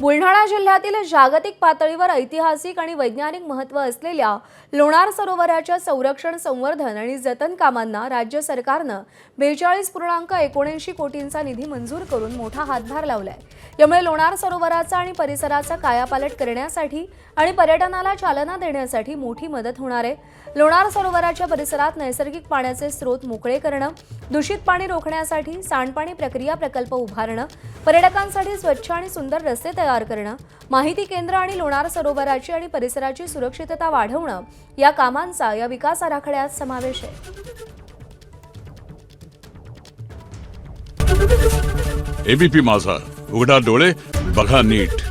बुलढाणा जिल्ह्यातील जागतिक पातळीवर ऐतिहासिक आणि वैज्ञानिक महत्त्व असलेल्या लोणार सरोवराच्या संरक्षण, संवर्धन आणि जतन कामांना राज्य सरकारनं 42.79 कोटींचा निधी मंजूर करून मोठा हातभार लावलाय। यामुळे लोणार सरोवराचा आणि परिसराचा कायापालट करण्यासाठी आणि पर्यटनाला चालना देण्यासाठी मोठी मदत होणार आहे। लोणार सरोवराच्या परिसरात नैसर्गिक पाण्याचे स्रोत मोकळे करणं, दूषित पाणी रोखण्यासाठी सांडपाणी प्रक्रिया प्रकल्प उभारणं, पर्यटकांसाठी स्वच्छ आणि सुंदर रस्ते तयार करणं, माहिती केंद्र आणि लोणार सरोवराची आणि परिसराची सुरक्षितता वाढवणं या कामांचा या विकास आराखड्यात समावेश आहे। एबीपी माझा, उघडा डोळे बघा नीट।